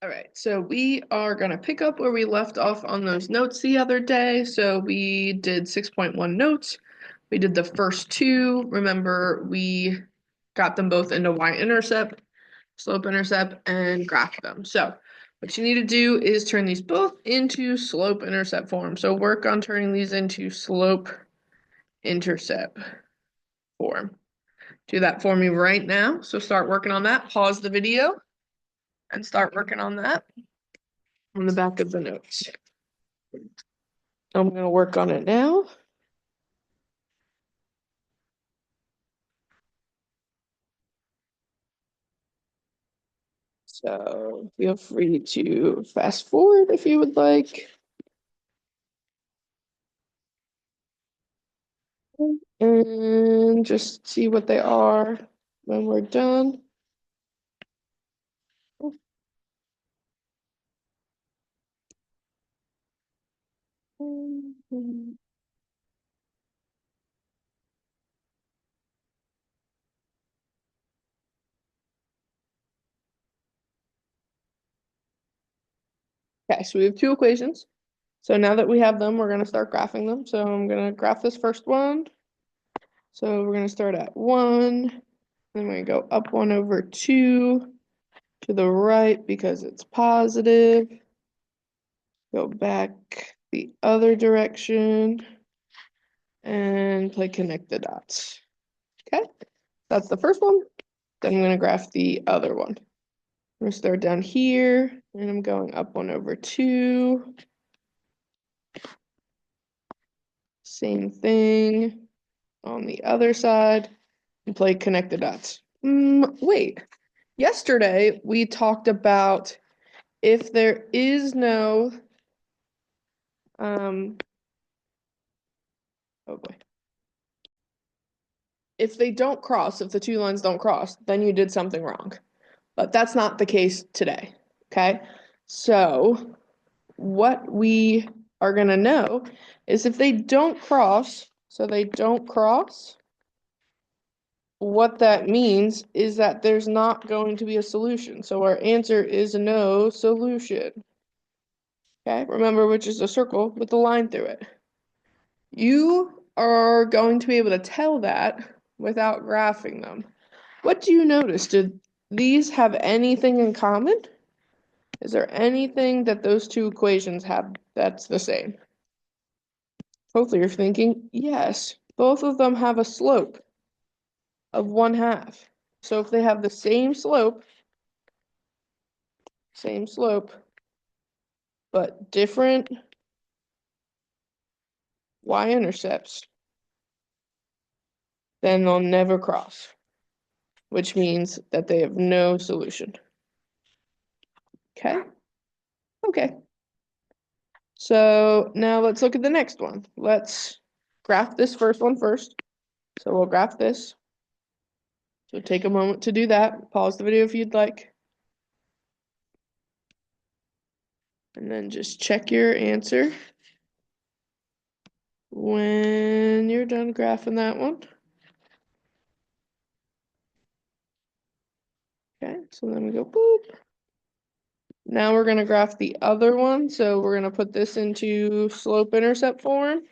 All right, so we are going to pick up where we left off on those notes the other day. So we did 6.1 notes. We did the first two. Remember, we got them both into y-intercept, slope-intercept, and graphed them. So what you need to do is turn these both into slope-intercept form. So work on turning these into slope-intercept form. Do that for me right now. So start working on that. Pause the video and start working on that on the back of the notes. I'm going to work on it now. So feel free to fast forward if you would like. And just see what they are when we're done. Okay, so we have two equations. So now that we have them, we're going to start graphing them. So I'm going to graph this first one. So we're going to start at 1, then we're going to go up 1 over 2 to the right because it's positive. Go back the other direction and play connect the dots. Okay, that's the first one. Then I'm going to graph the other one. I'm going to start down here and I'm going up 1 over 2. Same thing on the other side and play connect the dots. Wait, yesterday we talked about if there is no, oh boy. If they don't cross, if the two lines don't cross, then you did something wrong. But that's not the case today, okay? So what we are going to know is if they don't cross, so they don't cross, what that means is that there's not going to be a solution. So our answer is no solution. Okay, remember which is a circle with a line through it. You are going to be able to tell that without graphing them. What do you notice? Did these have anything in common? Is there anything that those two equations have that's the same? Hopefully you're thinking, yes, both of them have a slope of 1/2. So if they have the same slope, but different y-intercepts, then they'll never cross, which means that they have no solution. Okay? Okay. So now let's look at the next one. Let's graph this first one first. So we'll graph this. So take a moment to do that. Pause the video if you'd like. And then just check your answer when you're done graphing that one. Okay, so then we go boop. Now we're going to graph the other one. So we're going to put this into slope-intercept form.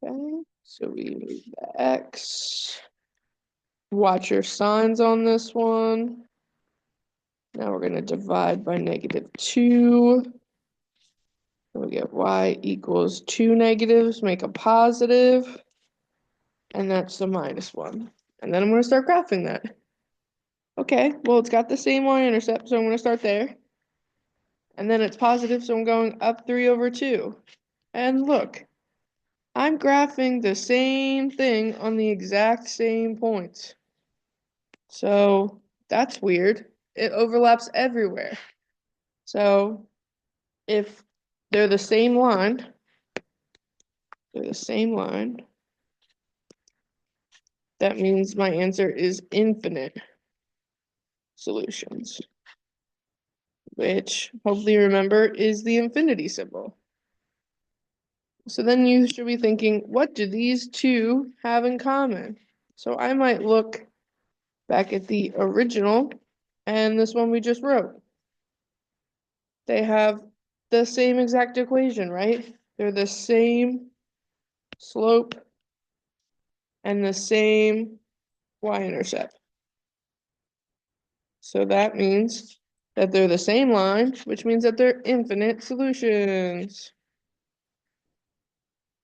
Okay, so we move the X. Watch your signs on this one. Now we're going to divide by -2. And we get y equals 2 negatives, make a positive, and that's the -1. And then I'm going to start graphing that. Okay, well, it's got the same y-intercept, so I'm going to start there. And then it's positive, so I'm going up 3 over 2. And look, I'm graphing the same thing on the exact same points. So that's weird. It overlaps everywhere. So if they're the same line, that means my answer is infinite solutions, which hopefully you remember is the infinity symbol. So then you should be thinking, what do these two have in common? So I might look back at the original and this one we just wrote. They have the same exact equation, right? They're the same slope and the same y-intercept. So that means that they're the same line, which means that they're infinite solutions.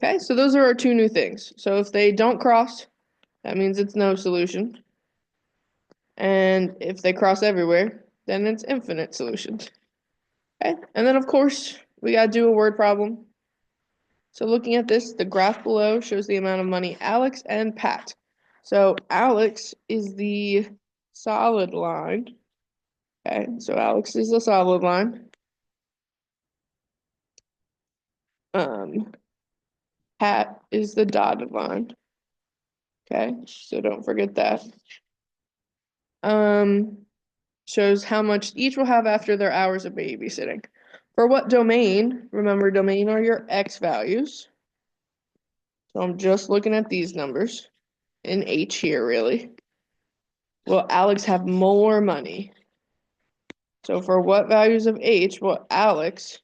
Okay, so those are our two new things. So if they don't cross, that means it's no solution. And if they cross everywhere, then it's infinite solutions. Okay, and then of course, we gotta do a word problem. So looking at this, the graph below shows the amount of money Alex and Pat. So Alex is the solid line. Okay, so Alex is the solid line. Um, Pat is the dotted line. Okay, so don't forget that. Um, Shows how much each will have after their hours of babysitting. For what domain? Remember, domain are your x values. So I'm just looking at these numbers in H here, really. Will Alex have more money? So for what values of H will Alex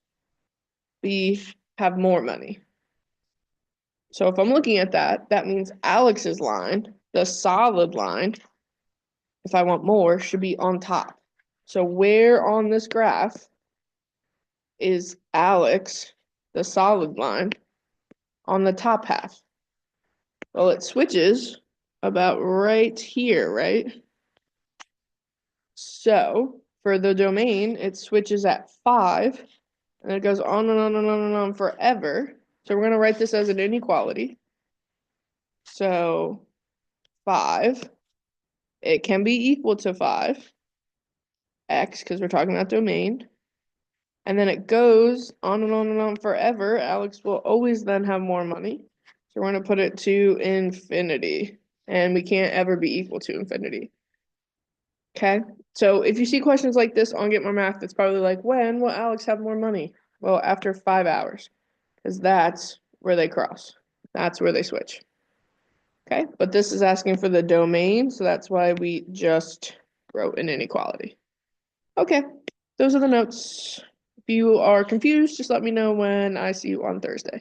be have more money? So if I'm looking at that, that means Alex's line, the solid line, if I want more, should be on top. So where on this graph is Alex, the solid line, on the top half? Well, it switches about right here, right? So for the domain, it switches at 5, and it goes on and on and on and on forever. So we're going to write this as an inequality. So 5, it can be equal to 5, x, because we're talking about domain. And then it goes on and on and on forever. Alex will always then have more money. So we're going to put it to infinity. And we can't ever be equal to infinity. Okay? So if you see questions like this on Get More Math, it's probably like, when will Alex have more money? Well, after 5 hours. Because that's where they cross. That's where they switch. Okay? But this is asking for the domain, so that's why we just wrote an inequality. Okay, those are the notes. If you are confused, just let me know when I see you on Thursday.